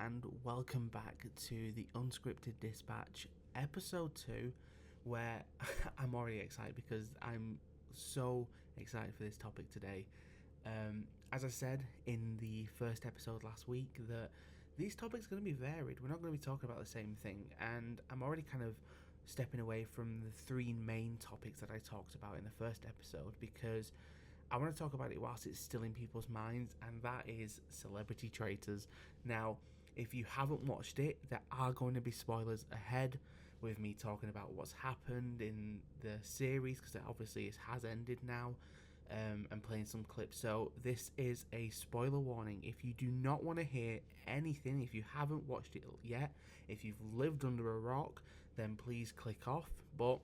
and welcome back to the Unscripted Dispatch episode 2, where I'm already excited because I'm so excited for this topic today. As I said in the first episode last week, that these topics are going to be varied. We're not going to be talking about the same thing, and I'm already kind of stepping away from the three main topics that I talked about in the first episode because I want to talk about it whilst it's still in people's minds, and that is Celebrity Traitors. Now, if you haven't watched it, there are going to be spoilers ahead with me talking about what's happened in the series, because obviously it has ended now, and playing some clips. So this is a spoiler warning. If you do not want to hear anything, if you haven't watched it yet, if you've lived under a rock, then please click off. But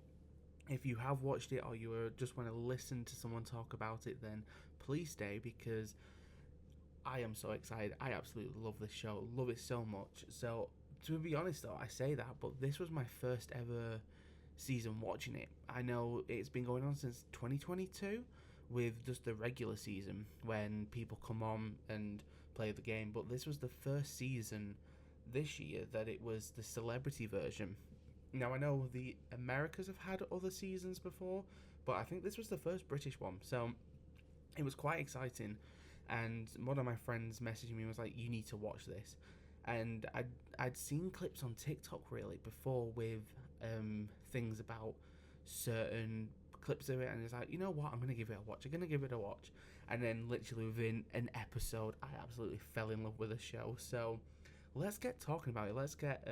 if you have watched it or you just want to listen to someone talk about it, then please stay, because I am so excited. I absolutely love this show, love it so much. So to be honest though, I say that, but this was my first ever season watching it. I know it's been going on since 2022 with just the regular season when people come on and play the game, but this was the first season this year that it was the celebrity version. Now, I know the Americas have had other seasons before, but I think this was the first British one, so it was quite exciting. And one of my friends messaged me and was like, you need to watch this. And I'd seen clips on TikTok really before with things about certain clips of it, and it's like, you know what, I'm going to give it a watch. And then literally within an episode, I absolutely fell in love with the show. So let's get talking about it. Let's get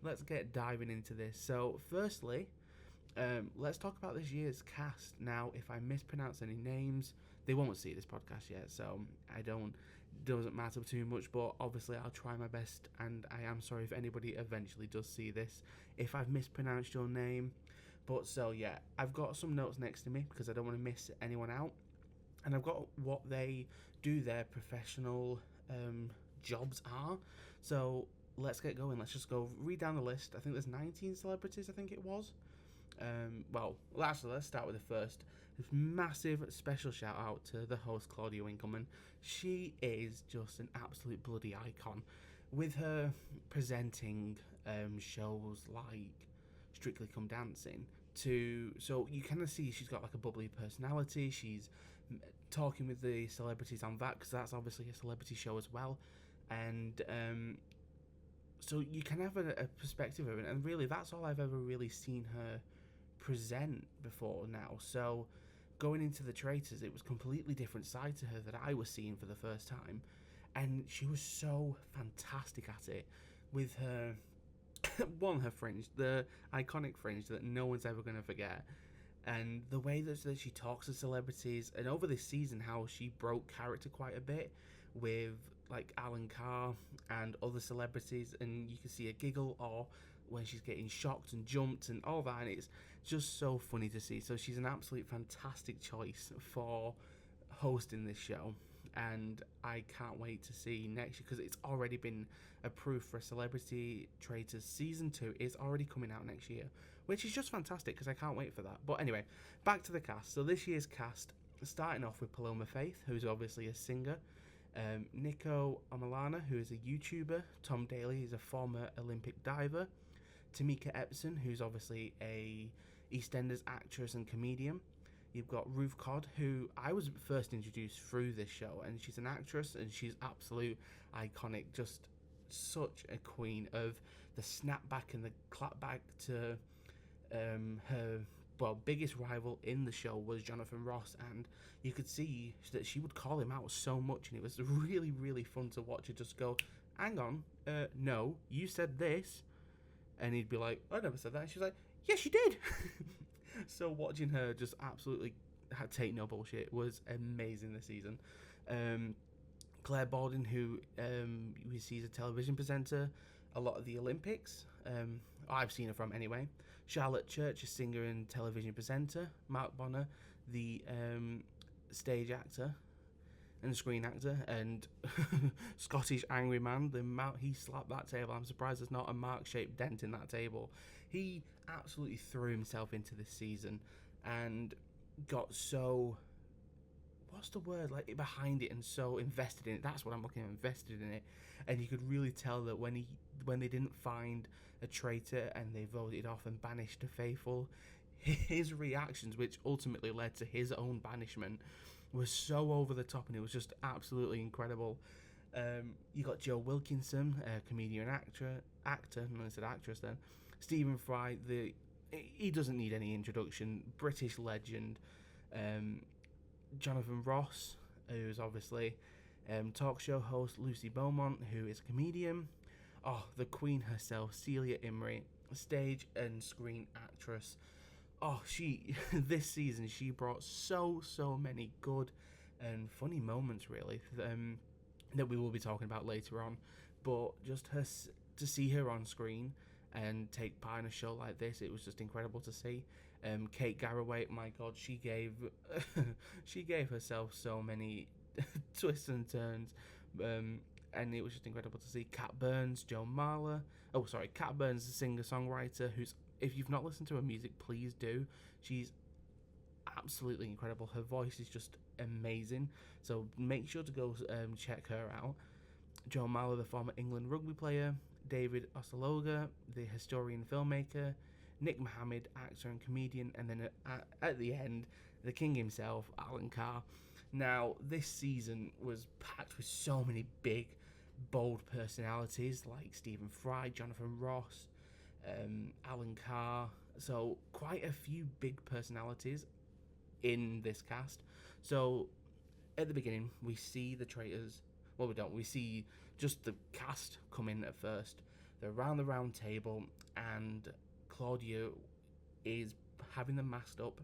let's get diving into this. So firstly, let's talk about this year's cast. Now, if I mispronounce any names, they won't see this podcast yet, so doesn't matter too much, but obviously I'll try my best, and I am sorry if anybody eventually does see this if I've mispronounced your name. But so yeah, I've got some notes next to me because I don't want to miss anyone out, and I've got what they do, their professional jobs are. So let's get going. Let's just go read down the list. I think there's 19 celebrities, I think it was. Let's start with the first. This massive special shout out to the host, Claudia Winkleman. She is just an absolute bloody icon with her presenting shows like Strictly Come Dancing so you kind of see she's got like a bubbly personality. She's talking with the celebrities on that, because that's obviously a celebrity show as well, and so you can have a perspective of it, and really that's all I've ever really seen her present before now. So going into the Traitors, it was a completely different side to her that I was seeing for the first time, and she was so fantastic at it with her her fringe, the iconic fringe that no one's ever going to forget, and the way that she talks to celebrities, and over this season how she broke character quite a bit with like Alan Carr and other celebrities, and you can see her giggle or when she's getting shocked and jumped and all that, and it's just so funny to see. So she's an absolute fantastic choice for hosting this show, and I can't wait to see next year, because it's already been approved for a Celebrity Traitors season 2. It's already coming out next year, which is just fantastic because I can't wait for that. But anyway, back to the cast. So this year's cast, starting off with Paloma Faith, who's obviously a singer, Nico Amalana, who is a YouTuber, Tom Daly is a former Olympic diver, Tamika Epson, who's obviously a EastEnders actress and comedian. You've got Ruth Codd, who I was first introduced through this show, and she's an actress and she's absolute iconic, just such a queen of the snapback and the clapback to her biggest rival in the show was Jonathan Ross, and you could see that she would call him out so much, and it was really, really fun to watch her just go, hang on, no, you said this, and he'd be like, I never said that, and she's like, yes, you did. So watching her just absolutely take no bullshit was amazing this season. Claire Baldwin, who we see as a television presenter a lot of the Olympics. I've seen her from anyway. Charlotte Church, a singer and television presenter. Mark Bonner, the stage actor and screen actor, and Scottish angry man, the amount he slapped that table, I'm surprised there's not a mark-shaped dent in that table. He absolutely threw himself into this season and got so what's the word, like, behind it and so invested in it. That's what I'm looking at, invested in it. And you could really tell that when they didn't find a traitor and they voted off and banished the faithful, his reactions, which ultimately led to his own banishment, was so over the top, and it was just absolutely incredible. You got Joe Wilkinson, a comedian actor, and I said actress then. Stephen Fry, he doesn't need any introduction, British legend. Um, Jonathan Ross, who's obviously talk show host Lucy Beaumont, who is a comedian. Oh, the Queen herself, Celia Imrie, stage and screen actress. Oh, she this season she brought so many good and funny moments, really, that we will be talking about later on. But just to see her on screen and take part in a show like this, it was just incredible to see. Kate Garraway, my God, she gave she gave herself so many twists and turns, and it was just incredible to see. Kat Burns, Joan Marler. Oh, sorry, Kat Burns, the singer-songwriter, who's, if you've not listened to her music, please do. She's absolutely incredible. Her voice is just amazing. So make sure to go check her out. Joe Marler, the former England rugby player. David Osteloga, the historian filmmaker. Nick Mohammed, actor and comedian. And then at the end, the king himself, Alan Carr. Now, this season was packed with so many big, bold personalities like Stephen Fry, Jonathan Ross, Alan Carr. So quite a few big personalities in this cast. So at the beginning, we see the traitors. Well, we don't. We see just the cast come in at first. They're around the round table, and Claudia is having them masked up.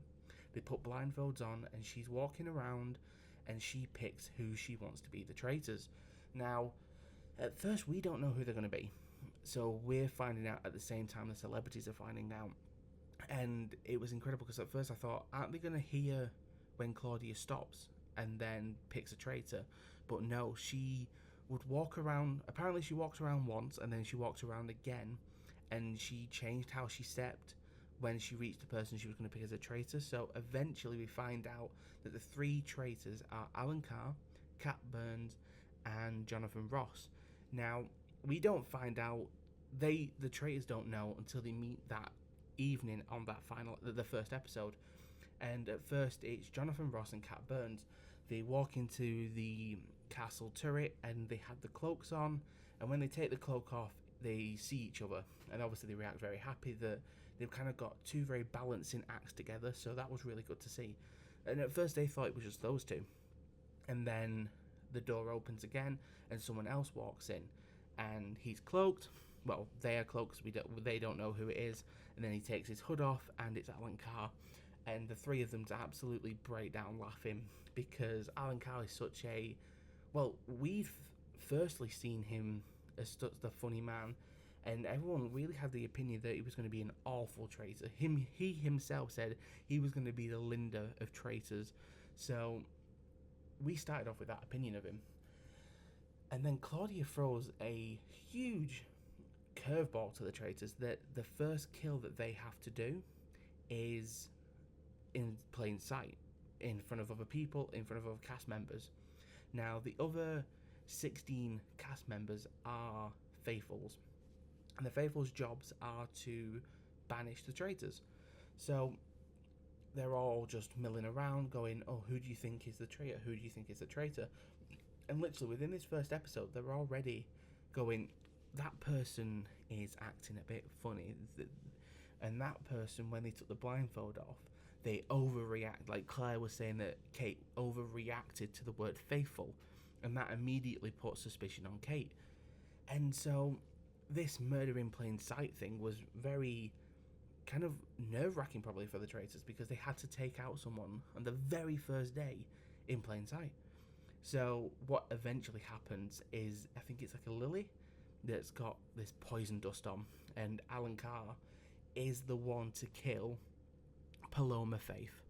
They put blindfolds on, and she's walking around, and she picks who she wants to be the traitors. Now, at first, we don't know who they're going to be. So we're finding out at the same time the celebrities are finding out. And it was incredible because at first I thought, aren't they going to hear when Claudia stops and then picks a traitor? But no, she would walk around. Apparently she walked around once and then she walked around again, and she changed how she stepped when she reached the person she was going to pick as a traitor. So eventually we find out that the three traitors are Alan Carr, Kat Burns, and Jonathan Ross. Now, we don't find out, the traitors don't know until they meet that evening on that the first episode. And at first it's Jonathan Ross and Kat Burns. They walk into the castle turret and they have the cloaks on, and when they take the cloak off they see each other, and obviously they react very happy that they've kind of got two very balancing acts together. So that was really good to see. And at first they thought it was just those two, and then the door opens again and someone else walks in, and he's cloaked. Well, they are cloaked, they don't know who it is. And then he takes his hood off, and it's Alan Carr. And the three of them absolutely break down laughing because Alan Carr is such a... Well, we've firstly seen him as such the funny man, and everyone really had the opinion that he was going to be an awful traitor. He himself said he was going to be the Linda of traitors. So we started off with that opinion of him. And then Claudia throws a huge curveball to the traitors that the first kill that they have to do is in plain sight, in front of other people, in front of other cast members. Now, the other 16 cast members are faithfuls, and the faithfuls' jobs are to banish the traitors. So they're all just milling around going, oh, who do you think is the traitor? Who do you think is the traitor? And literally within this first episode, they're already going, that person is acting a bit funny. And that person, when they took the blindfold off, they overreact. Like Claire was saying that Kate overreacted to the word faithful, and that immediately put suspicion on Kate. And so this murder in plain sight thing was very kind of nerve-wracking probably for the traitors, because they had to take out someone on the very first day in plain sight. So what eventually happens is, I think it's like a lily that's got this poison dust on, and Alan Carr is the one to kill Paloma Faith,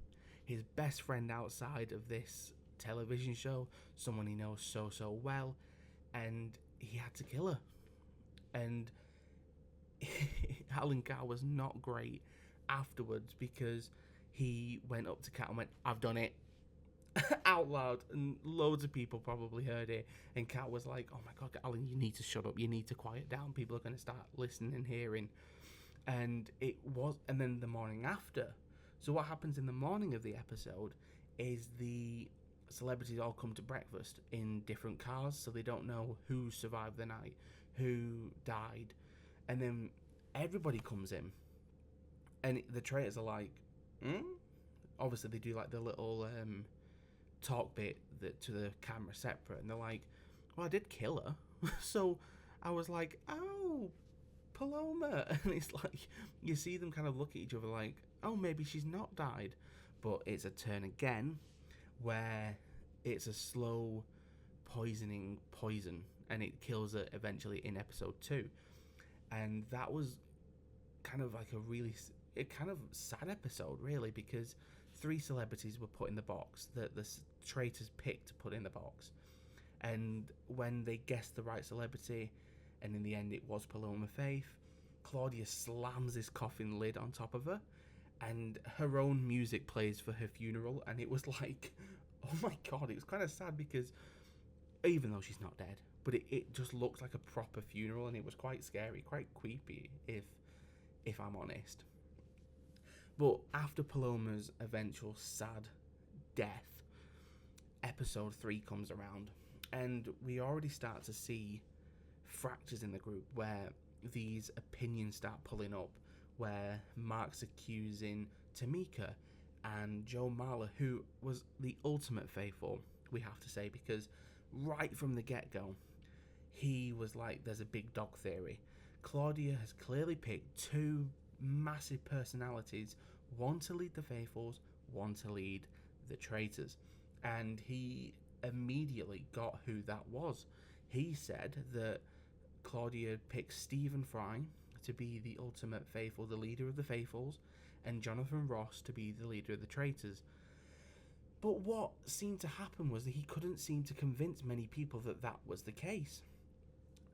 his best friend outside of this television show, someone he knows so well, and he had to kill her. And Alan Carr was not great afterwards, because he went up to Kat and went, I've done it. out loud, and loads of people probably heard it. And Kat was like, "Oh my god, Alan, you need to shut up. You need to quiet down. People are going to start listening and hearing." And it was, and then the morning after. So what happens in the morning of the episode is the celebrities all come to breakfast in different cars, so they don't know who survived the night, who died, and then everybody comes in, and the traitors are like, hmm? Obviously they do like the little talk bit to the camera separate, and they're like, well, I did kill her. So I was like, oh, Paloma. And it's like, you see them kind of look at each other like, oh, maybe she's not died. But it's a turn again where it's a slow poison, and it kills her eventually in episode 2. And that was kind of like a kind of sad episode, really, because 3 celebrities were put in the box that the traitors picked to put in the box. And when they guessed the right celebrity, and in the end it was Paloma Faith, Claudia slams this coffin lid on top of her, and her own music plays for her funeral, and it was like, oh my god, it was kind of sad, because even though she's not dead, but it just looked like a proper funeral, and it was quite scary, quite creepy, if I'm honest. But after Paloma's eventual sad death, episode 3 comes around, and we already start to see fractures in the group where these opinions start pulling up, where Mark's accusing Tamika and Joe Marler, who was the ultimate faithful, we have to say, because right from the get-go, he was like, there's a big dog theory. Claudia has clearly picked 2 massive personalities, one to lead the faithfuls, one to lead the traitors. And he immediately got who that was. He said that Claudia picked Stephen Fry to be the ultimate faithful, the leader of the faithfuls, and Jonathan Ross to be the leader of the traitors. But what seemed to happen was that he couldn't seem to convince many people that that was the case.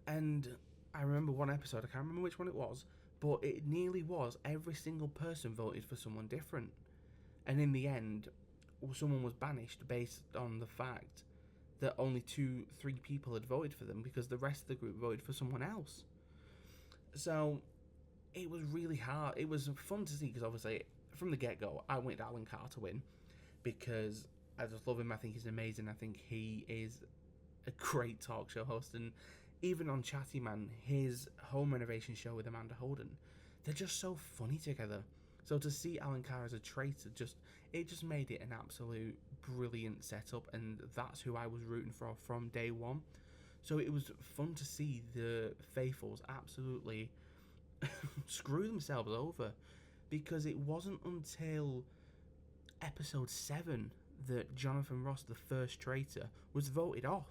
And I remember one episode, I can't remember which one it was, but it nearly was every single person voted for someone different. And in the end, someone was banished based on the fact that only 2-3 people had voted for them, because the rest of the group voted for someone else. So it was really hard. It was fun to see, because obviously from the get-go I wanted Alan Carr to win, because I just love him. I think he's amazing. I think he is a great talk show host, and even on Chatty Man, his home renovation show with Amanda Holden, they're just so funny together. So to see Alan Carr as a traitor, it just made it an absolute brilliant setup, and that's who I was rooting for from day one. So it was fun to see the faithfuls absolutely screw themselves over, because it wasn't until episode 7 that Jonathan Ross, the first traitor, was voted off.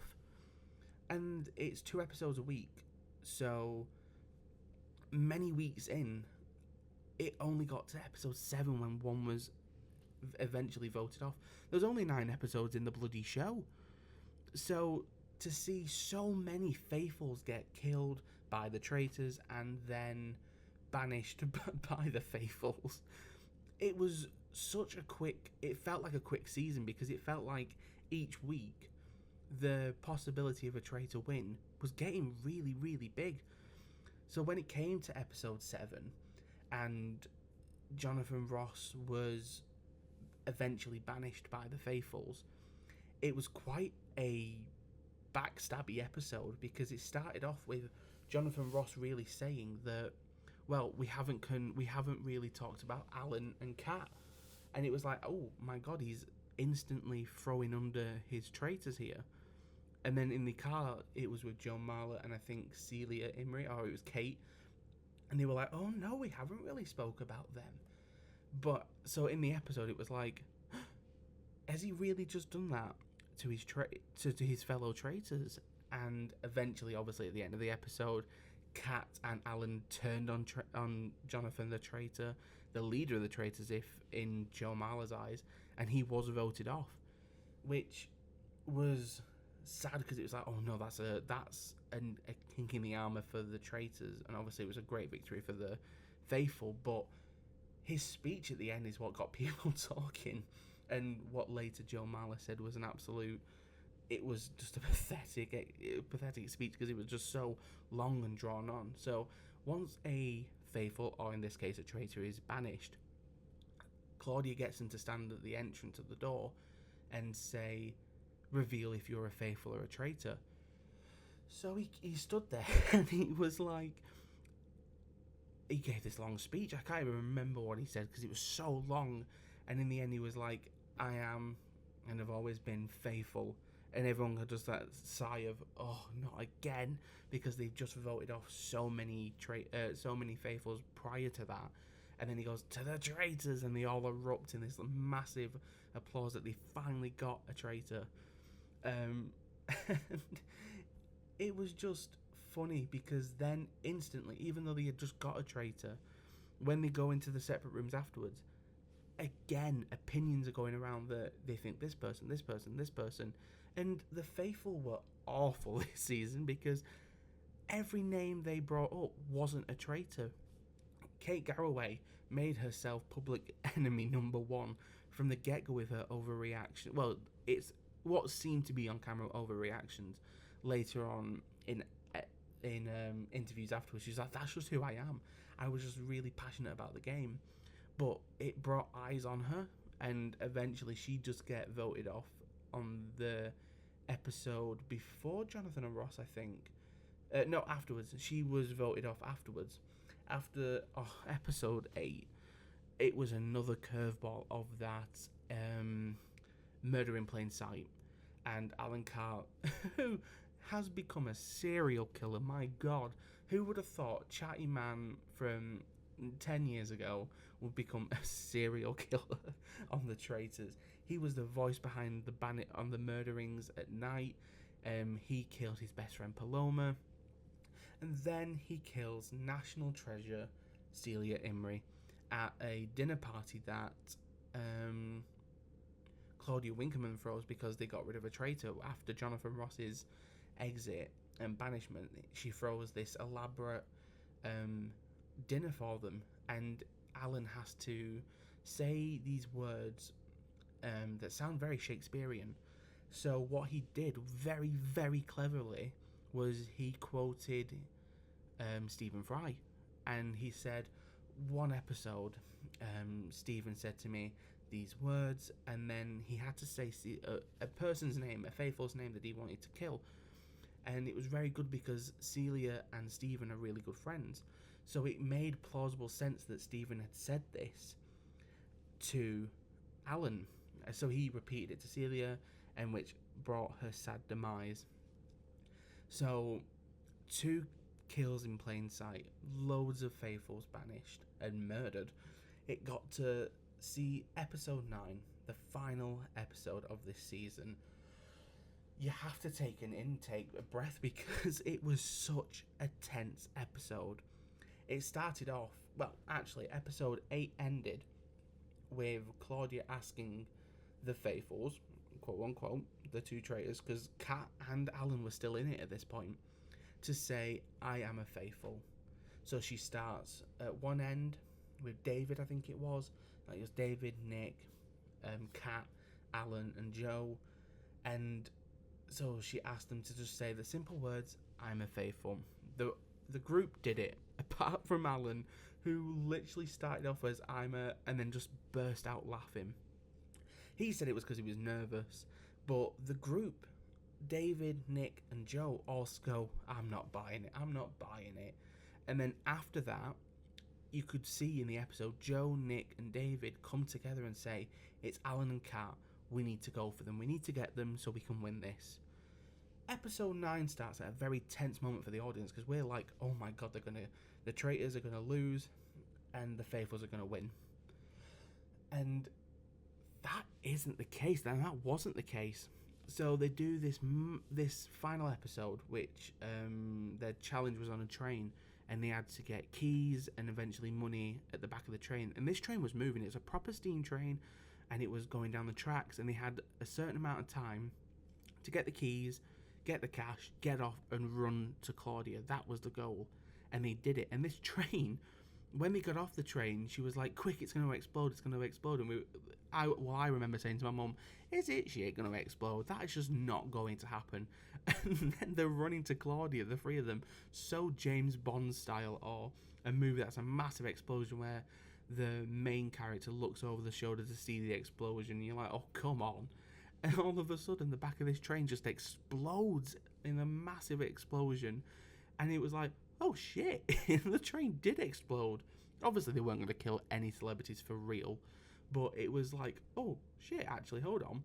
And it's 2 episodes a week, so many weeks in, it only got to episode 7 when one was eventually voted off. There's only 9 episodes in the bloody show. So to see so many faithfuls get killed by the traitors and then banished by the faithfuls, it was it felt like a quick season, because it felt like each week the possibility of a traitor win was getting really, really big. So when it came to episode 7 and Jonathan Ross was eventually banished by the faithfuls, it was quite a backstabby episode, because it started off with Jonathan Ross really saying that, well, we haven't really talked about Alan and Kat, and it was like, oh my god, he's instantly throwing under his traitors here. And then in the car, it was with Joe Marler and I think Celia Imrie, or it was Kate, and they were like, oh no, we haven't really spoke about them. But so in the episode, it was like, has he really just done that to his to his fellow traitors? And eventually, obviously, at the end of the episode, Kat and Alan turned on Jonathan the traitor, the leader of the traitors, if in Joe Marler's eyes, and he was voted off, which was sad, because it was like, oh no, that's a kink in the armor for the traitors, and obviously it was a great victory for the faithful. But his speech at the end is what got people talking, And what later Joe Marler said was an absolute... It was just a pathetic speech because it was just so long and drawn on. So once a faithful, or in this case a traitor, is banished, Claudia gets him to stand at the entrance of the door and say, reveal if you're a faithful or a traitor. So he stood there and he was like, he gave this long speech. I can't even remember what he said because it was so long. And in the end he was like, I am and have always been faithful. And everyone had just that sigh of, oh, not again, because they've just voted off so many faithfuls prior to that. And then he goes, to the traitors, and they all erupt in this massive applause that they finally got a traitor. And it was just funny because then instantly, even though they had just got a traitor, when they go into the separate rooms afterwards, again, opinions are going around that they think this person, this person, this person. And the faithful were awful this season because every name they brought up wasn't a traitor. Kate Garraway made herself public enemy number one from the get-go with her overreaction. Well, it's what seemed to be on camera overreactions. Later on in interviews afterwards, she's like, that's just who I am. I was just really passionate about the game. But it brought eyes on her, and eventually she just get voted off on the episode before Jonathan and Ross, I think. No, afterwards. She was voted off afterwards. After episode 8, it was another curveball of that Murder in Plain Sight. And Alan Carr, who has become a serial killer, my God. Who would have thought Chatty Man from 10 years ago would become a serial killer on the Traitors? He was the voice behind the Bandit on the Murderings at night. He killed his best friend Paloma. And then he kills national treasure Celia Imrie at a dinner party that Claudia Winkleman throws because they got rid of a traitor after Jonathan Ross's exit and banishment. She throws this elaborate dinner for them, and Alan has to say these words that sound very Shakespearean. So what he did very, very cleverly was he quoted Stephen Fry, and he said, one episode, Stephen said to me these words, and then he had to say a person's name, a faithful's name that he wanted to kill. And it was very good because Celia and Stephen are really good friends. So it made plausible sense that Stephen had said this to Alan. So he repeated it to Celia, and which brought her sad demise. So 2 kills in plain sight, loads of faithfuls banished and murdered. It got to see episode 9, the final episode of this season. You have to take a breath because it was such a tense episode. It started off, well, actually, episode 8 ended with Claudia asking the faithfuls, quote unquote, the 2 traitors, because Kat and Alan were still in it at this point, to say, I am a faithful. So she starts at one end with David, I think it was. Like it was David, Nick, Kat, Alan, and Joe. And so she asked them to just say the simple words, I'm a faithful. The group did it, apart from Alan, who literally started off as and then just burst out laughing. He said it was because he was nervous, but the group, David, Nick, and Joe, all go, I'm not buying it. And then after that, you could see in the episode, Joe, Nick, and David come together and say, it's Alan and Kat, we need to go for them, we need to get them so we can win this. Episode 9 starts at a very tense moment for the audience because we're like, oh my God, the traitors are gonna lose and the faithfuls are gonna win. And that isn't the case. That wasn't the case. So they do this final episode, which their challenge was on a train, and they had to get keys and eventually money at the back of the train. And this train was moving. It was a proper steam train, and it was going down the tracks, and they had a certain amount of time to get the keys, get the cash, get off, and run to Claudia. That was the goal, and they did it. And this train when they got off the train, she was like, quick, it's going to explode, it's going to explode. And I remember saying to my mum, is it shit going to explode? That is just not going to happen. And then they're running to Claudia, the three of them, so James Bond style, or a movie that's a massive explosion where the main character looks over the shoulder to see the explosion. You're like, oh, come on. And all of a sudden, the back of this train just explodes in a massive explosion. And it was like, oh shit, the train did explode. Obviously, they weren't going to kill any celebrities for real. But it was like, oh shit, actually, hold on.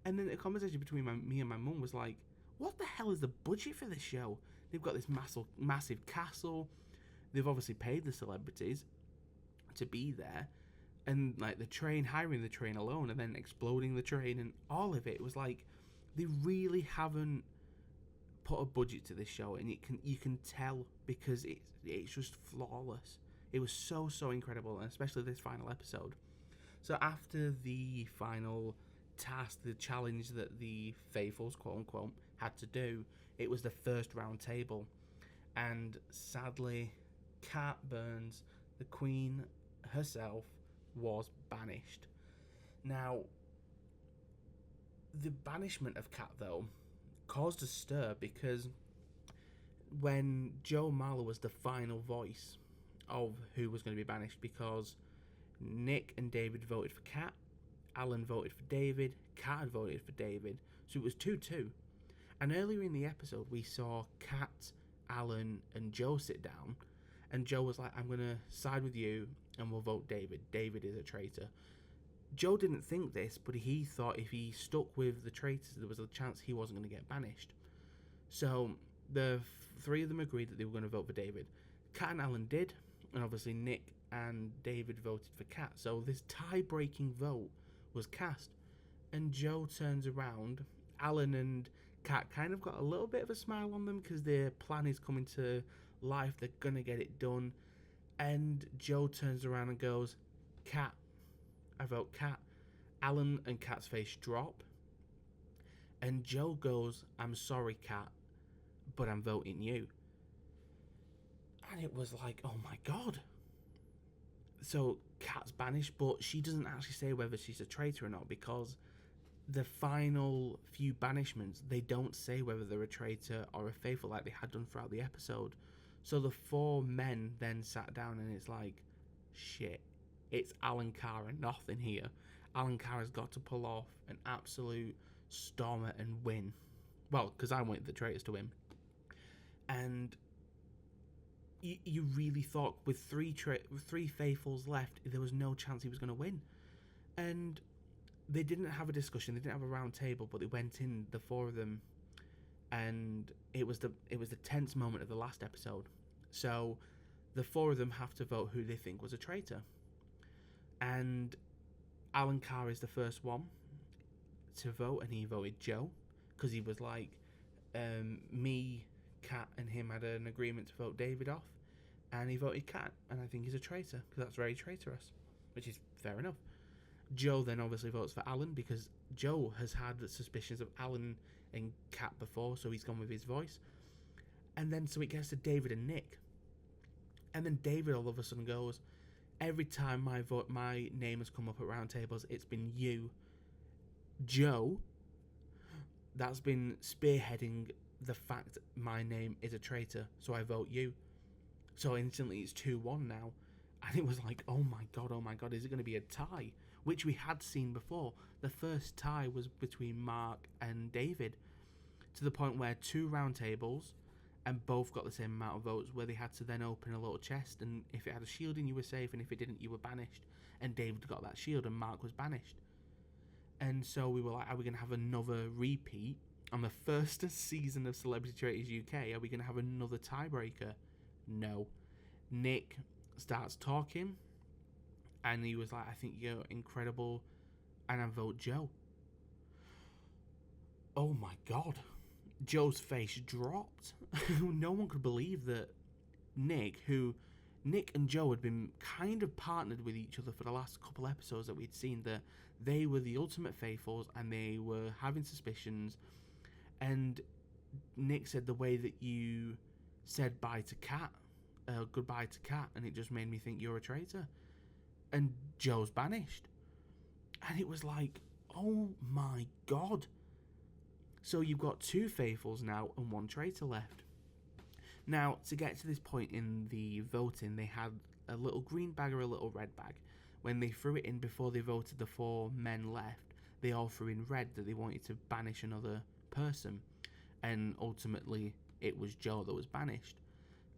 And then the conversation between me and my mum was like, what the hell is the budget for this show? They've got this massive castle. They've obviously paid the celebrities to be there. And like the train, hiring the train alone and then exploding the train and all of it was like, they really haven't put a budget to this show, and you can tell because it's just flawless. It was so incredible, and especially this final episode. So after the final task, the challenge that the faithfuls, quote unquote, had to do, it was the first round table, and sadly, Kat Burns, the queen herself, was banished. Now, the banishment of Kat, though, caused a stir because when Joe Marler was the final voice of who was going to be banished, because Nick and David voted for Kat, Alan voted for David, Kat had voted for David, so it was 2-2. And earlier in the episode, we saw Kat, Alan, and Joe sit down, and Joe was like, I'm going to side with you, and we'll vote David. David is a traitor. Joe didn't think this, but he thought if he stuck with the traitors, there was a chance he wasn't going to get banished. So the three of them agreed that they were going to vote for David. Kat and Alan did, and obviously Nick and David voted for Kat. So this tie-breaking vote was cast, and Joe turns around. Alan and Kat kind of got a little bit of a smile on them because their plan is coming to life. They're going to get it done. And Joe turns around and goes, Kat. I vote Kat. Alan and Kat's face drop. And Joe goes, I'm sorry, Kat, but I'm voting you. And it was like, oh my god. So Kat's banished, but she doesn't actually say whether she's a traitor or not, because the final few banishments, they don't say whether they're a traitor or a faithful like they had done throughout the episode. So the four men then sat down and it's like, shit. It's Alan Carr and nothing here. Alan Carr has got to pull off an absolute stormer and win. Well, because I wanted the traitors to win. And you really thought with three faithfuls left, there was no chance he was going to win. And they didn't have a discussion. They didn't have a round table, but they went in, the four of them, and it was the tense moment of the last episode. So the four of them have to vote who they think was a traitor. And Alan Carr is the first one to vote, and he voted Joe because he was like, me, Kat, and him had an agreement to vote David off, and he voted Kat, and I think he's a traitor because that's very traitorous, which is fair enough. Joe then obviously votes for Alan because Joe has had the suspicions of Alan and Kat before, so he's gone with his voice. And then so it gets to David and Nick, and then David all of a sudden goes, every time my name has come up at round tables, it's been you, Joe, that's been spearheading the fact my name is a traitor, so I vote you. So instantly it's 2-1 now. And it was like, oh my god, is it going to be a tie? Which we had seen before. The first tie was between Mark and David, to the point where 2 round tables, and both got the same amount of votes, where they had to then open a little chest, and if it had a shield in, you were safe, and if it didn't, you were banished. And David got that shield, and Mark was banished. And so we were like, are we going to have another repeat on the first season of Celebrity Traitors UK? Are we going to have another tiebreaker? No. Nick starts talking, and he was like, I think you're incredible, and I vote Joe. Oh my god. Joe's face dropped. No one could believe that Nick and Joe had been kind of partnered with each other for the last couple episodes that we'd seen, that they were the ultimate faithfuls and they were having suspicions. And Nick said the way that you said bye to Kat goodbye to Kat, and it just made me think you're a traitor. And Joe's banished. And it was like, oh my god. So you've got 2 faithfuls now and 1 traitor left. Now, to get to this point in the voting, they had a little green bag or a little red bag. When they threw it in before they voted the 4 men left, they all threw in red that they wanted to banish another person. And ultimately, it was Joe that was banished.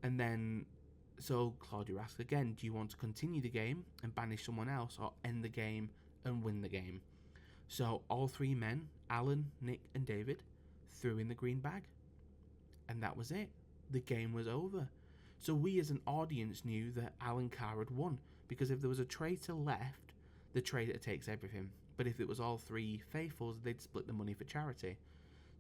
And then, so Claudia asked again, do you want to continue the game and banish someone else, or end the game and win the game? So all 3 men, Alan, Nick and David, threw in the green bag. And that was it. The game was over. So we as an audience knew that Alan Carr had won, because if there was a traitor left, the traitor takes everything. But if it was all 3 faithfuls, they'd split the money for charity.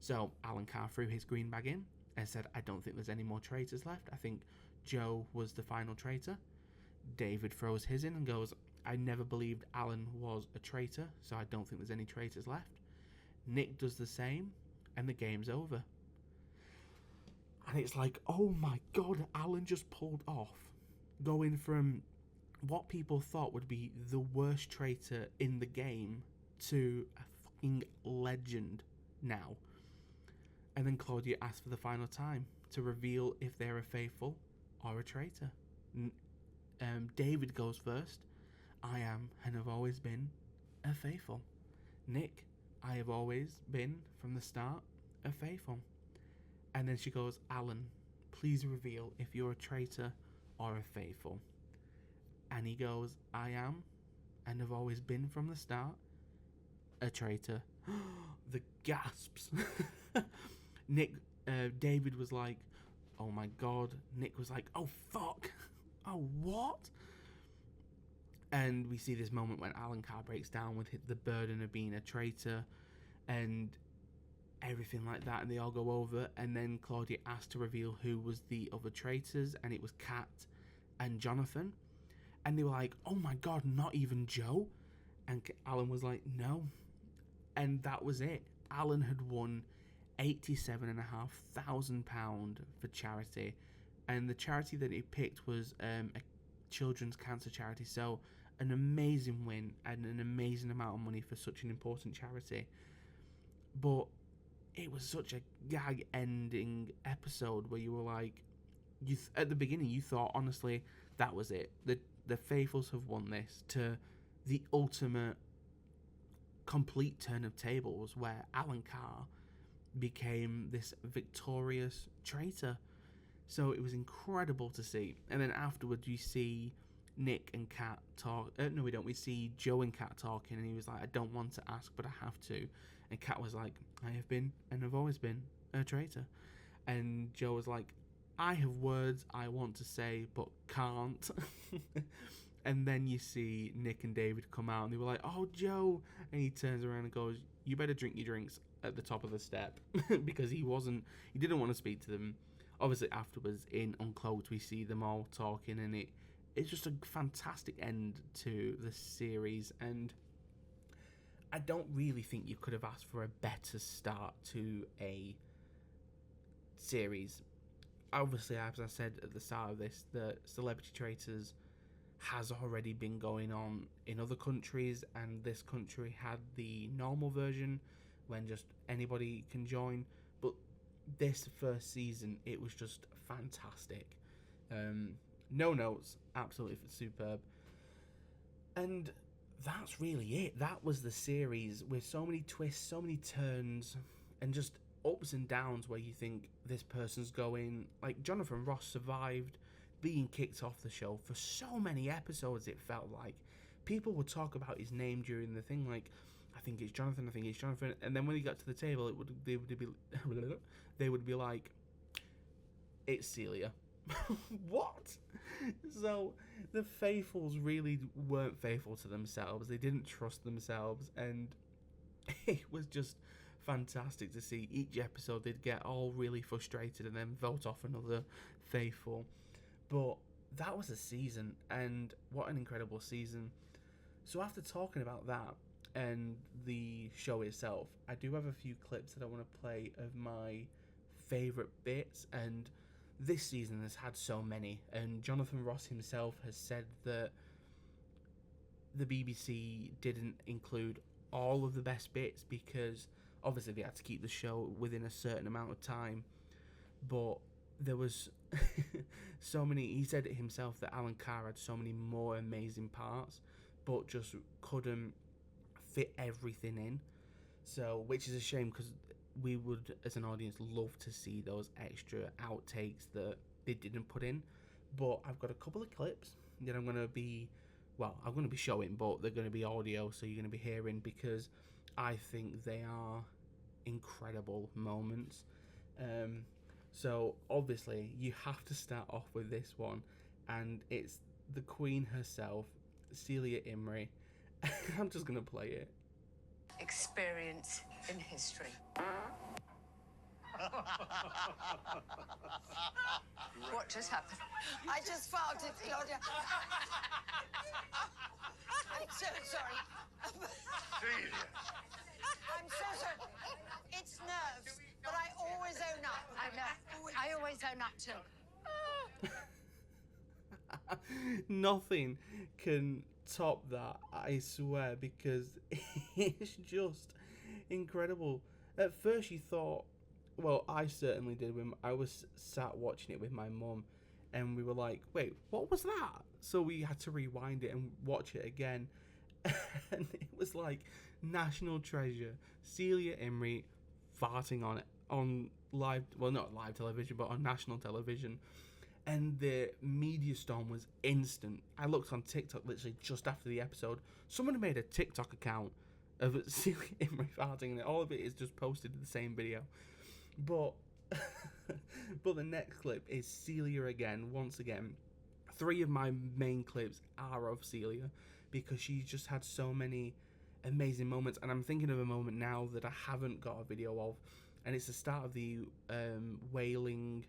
So Alan Carr threw his green bag in and said, I don't think there's any more traitors left. I think Joe was the final traitor. David throws his in and goes, I never believed Alan was a traitor, so I don't think there's any traitors left. Nick does the same, and the game's over. And it's like, oh my god, Alan just pulled off going from what people thought would be the worst traitor in the game to a fucking legend now. And then Claudia asks for the final time to reveal if they're a faithful or a traitor. David goes first. I am and have always been a faithful. Nick, I have always been from the start a faithful. And then she goes, Alan, please reveal if you're a traitor or a faithful. And he goes, I am and have always been from the start a traitor. The gasps. David was like, oh my god. Nick was like, oh fuck. Oh what? And we see this moment when Alan Carr breaks down with the burden of being a traitor and everything like that, and they all go over, and then Claudia asked to reveal who was the other traitors, and it was Kat and Jonathan, and they were like, oh my god, not even Joe? And Alan was like, no. And that was it. Alan had won £87,500 for charity, and the charity that he picked was a children's cancer charity. So an amazing win and an amazing amount of money for such an important charity. But it was such a gag ending episode where you were like, at the beginning you thought honestly that was it. The faithfuls have won this, to the ultimate complete turn of tables where Alan Carr became this victorious traitor. So it was incredible to see. And then afterwards you see Nick and Kat talk. No, we don't. We see Joe and Kat talking, and he was like, I don't want to ask, but I have to. And Kat was like, I have been and have always been a traitor. And Joe was like, I have words I want to say, but can't. And then you see Nick and David come out, and they were like, oh, Joe. And he turns around and goes, you better drink your drinks at the top of the step. Because he didn't want to speak to them. Obviously, afterwards, in Uncloaked, we see them all talking, and it's just a fantastic end to the series. And I don't really think you could have asked for a better start to a series. Obviously, as I said at the start of this, the Celebrity Traitors has already been going on in other countries, and this country had the normal version when just anybody can join. But this first season, it was just fantastic. No notes, absolutely superb. And that's really it. That was the series, with so many twists, so many turns, and just ups and downs where you think this person's going. Like, Jonathan Ross survived being kicked off the show for so many episodes. It felt like people would talk about his name during the thing, like, I think it's Jonathan, and then when he got to the table, they would be like, it's Celia. What? So the faithfuls really weren't faithful to themselves. They didn't trust themselves, and it was just fantastic to see. Each episode they'd get all really frustrated and then vote off another faithful. But that was a season, and what an incredible season. So after talking about that and the show itself, I do have a few clips that I want to play of my favourite bits, and this season has had so many, and Jonathan Ross himself has said that the BBC didn't include all of the best bits because obviously they had to keep the show within a certain amount of time, but there was so many. He said it himself that Alan Carr had so many more amazing parts, but just couldn't fit everything in. So, which is a shame because we would, as an audience, love to see those extra outtakes that they didn't put in. But I've got a couple of clips that I'm going to be showing, but they're going to be audio, so you're going to be hearing because I think they are incredible moments. So obviously you have to start off with this one, and it's the Queen herself, Celia Imrie. I'm just going to play it. Experience in history. What just happened? I just farted, Claudia. I'm so sorry. Celia. I'm so sorry. It's nerves, but I always own up. I know. I always own up to. Nothing can top that, I swear, because it's just incredible. At first you thought, well, I certainly did when I was sat watching it with my mum, and we were like, wait, what was that? So we had to rewind it and watch it again, and it was like national treasure, Celia Imrie farting on live, well, not live television, but on national television. And the media storm was instant. I looked on TikTok literally just after the episode. Someone made a TikTok account of Celia Imrie farting, and all of it is just posted in the same video. But but the next clip is Celia again, once again. 3 of my main clips are of Celia because she just had so many amazing moments. And I'm thinking of a moment now that I haven't got a video of, and it's the start of the wailing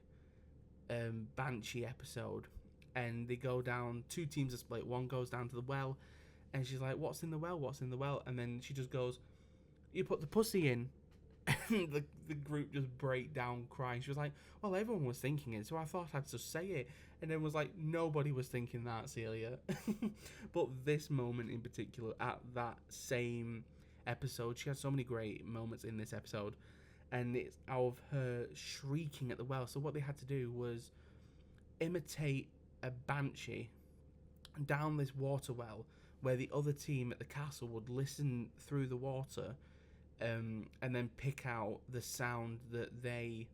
Banshee episode, and they go down, 2 teams are split, one goes down to the well, and she's like, what's in the well, and then she just goes, you put the pussy in. And the group just break down crying. She was like, well, everyone was thinking it, so I thought I'd just say it. And then was like, nobody was thinking that, Celia. But this moment in particular, at that same episode, she had so many great moments in this episode, and it's out of her shrieking at the well. So what they had to do was imitate a banshee down this water well, where the other team at the castle would listen through the water, and then pick out the sound that they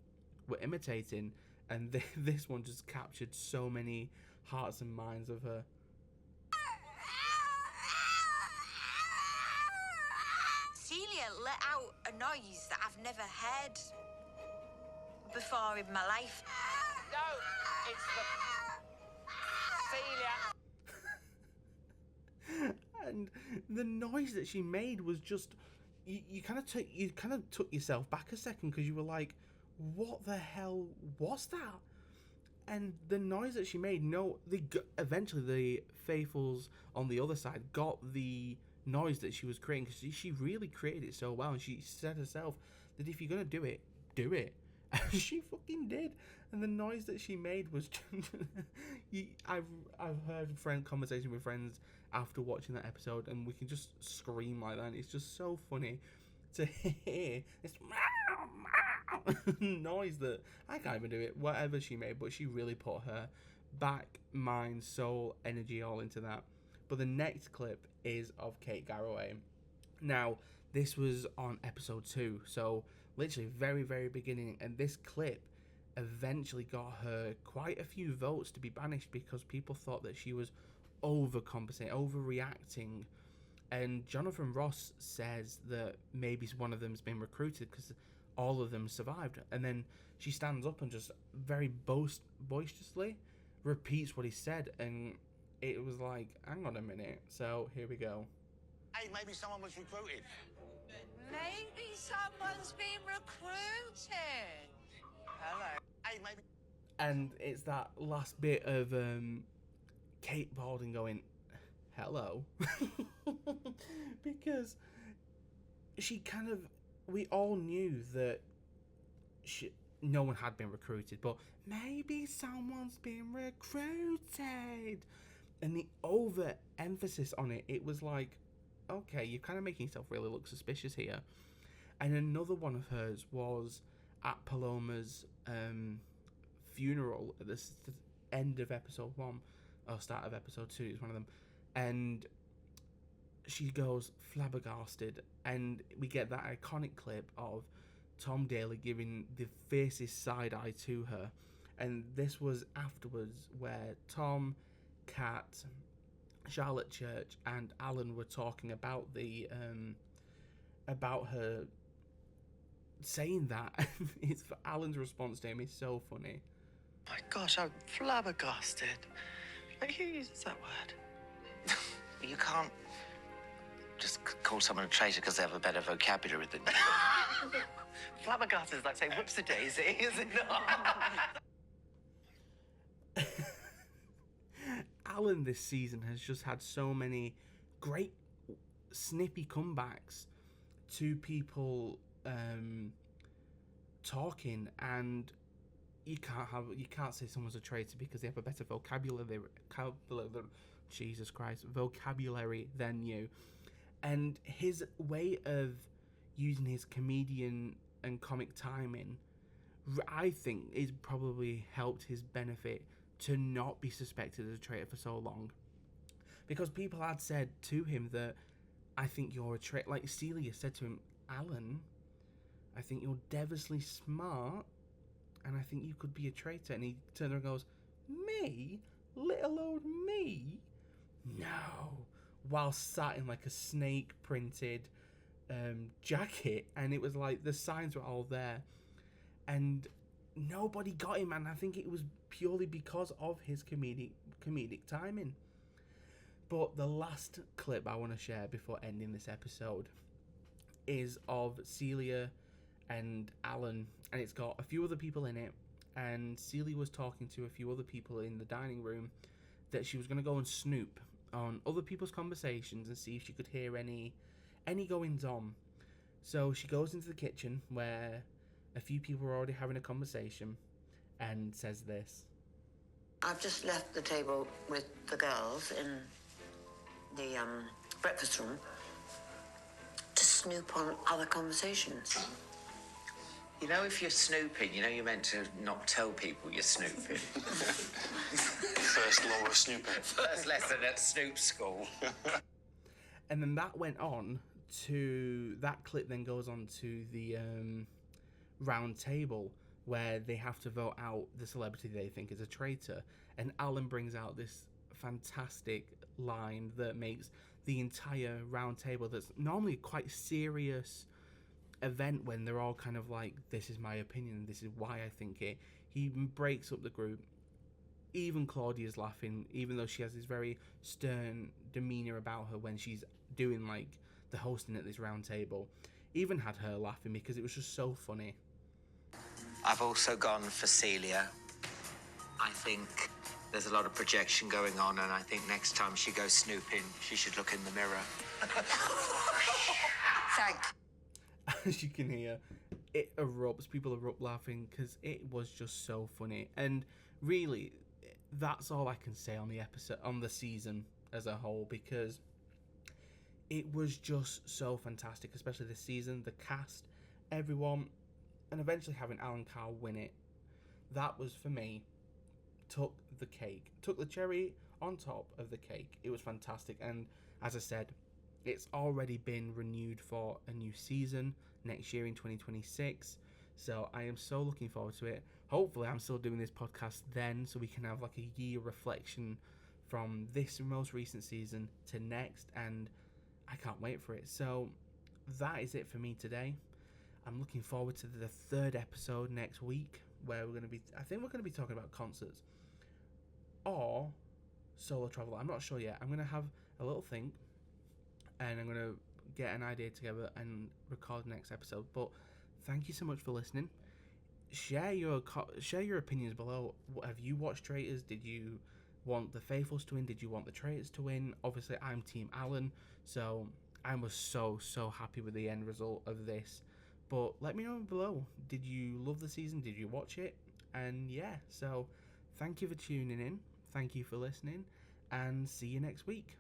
were imitating. And this one just captured so many hearts and minds of her. Celia let out a noise that I've never heard before in my life. No, it's the... Celia. And the noise that she made was just, you kind of took yourself back a second, because you were like, what the hell was that? And the noise that she made, eventually the faithfuls on the other side got the noise that she was creating, because she really created it so well, and she said herself that if you're gonna do it, do it. And she fucking did. And the noise that she made was I've heard conversation with friends after watching that episode, and we can just scream like that, and it's just so funny to hear this noise that I can't even do it, whatever she made, but she really put her back, mind, soul, energy all into that. But the next clip is of Kate Garraway. Now, this was on episode 2, so literally very, very beginning, and this clip eventually got her quite a few votes to be banished because people thought that she was overcompensating, overreacting. And Jonathan Ross says that maybe one of them's been recruited because all of them survived. And then she stands up and just very boisterously repeats what he said, and it was like, hang on a minute. So here we go. Hey, maybe someone was recruited. Maybe someone's been recruited. Hello. Hey, maybe... And it's that last bit of Kate Baldwin going, hello. Because she kind of, we all knew that no one had been recruited, but maybe someone's been recruited. And the over-emphasis on it, it was like, okay, you're kind of making yourself really look suspicious here. And another one of hers was at Paloma's funeral at the end of episode 1, or start of episode 2, it's one of them. And she goes flabbergasted, and we get that iconic clip of Tom Daly giving the fiercest side eye to her. And this was afterwards, where Tom, Kat, Charlotte Church, and Alan were talking about the about her saying that. It's Alan's response to him is so funny. My gosh, I'm flabbergasted. Like, who uses that word? You can't just call someone a traitor because they have a better vocabulary than you. Flabbergasted is like saying whoops-a-daisy, is it not? Alan this season has just had so many great snippy comebacks to people talking, and you can't say someone's a traitor because they have a better vocabulary than you. And his way of using his comedian and comic timing, I think, is probably helped his benefit to not be suspected as a traitor for so long. Because people had said to him that, I think you're a traitor. Like Celia said to him, Alan, I think you're devilishly smart, and I think you could be a traitor. And he turned around and goes, me? Little old me? No. While sat in like a snake printed jacket, and it was like the signs were all there, and nobody got him, and I think it was purely because of his comedic timing. But the last clip I want to share before ending this episode is of Celia and Alan, and it's got a few other people in it, and Celia was talking to a few other people in the dining room that she was going to go and snoop on other people's conversations and see if she could hear any goings on. So she goes into the kitchen where a few people were already having a conversation and says this. I've just left the table with the girls in the breakfast room to snoop on other conversations. You know, if you're snooping, you know you're meant to not tell people you're snooping. First law of snooping. First lesson at Snoop School. And then that went on to, that clip then goes on to the round table where they have to vote out the celebrity they think is a traitor. And Alan brings out this fantastic line that makes the entire round table, that's normally a quite serious event when they're all kind of like, this is my opinion, this is why I think it. He breaks up the group. Even Claudia's laughing, even though she has this very stern demeanor about her when she's doing like the hosting at this round table. Even had her laughing because it was just so funny. I've also gone for Celia. I think there's a lot of projection going on, and I think next time she goes snooping, she should look in the mirror. Thanks. As you can hear, it erupts. People erupt laughing because it was just so funny. And really, that's all I can say on the episode, on the season as a whole, because it was just so fantastic, especially this season. The cast, everyone, and eventually having Alan Carr win it, that was, for me, took the cake, took the cherry on top of the cake. It was fantastic. And as I said, it's already been renewed for a new season next year in 2026. So I am so looking forward to it. Hopefully I'm still doing this podcast then, so we can have like a year reflection from this most recent season to next, and I can't wait for it. So that is it for me today. I'm looking forward to the third episode next week, where we're going to be, I think we're going to be talking about concerts or solo travel. I'm not sure yet. I'm going to have a little think, and I'm going to get an idea together and record the next episode. But thank you so much for listening. Share your opinions below. Have you watched Traitors? Did you want the Faithfuls to win? Did you want the Traitors to win? Obviously, I'm Team Alan, so I was so happy with the end result of this. But let me know below. Did you love the season? Did you watch it? And yeah, so thank you for tuning in. Thank you for listening. And see you next week.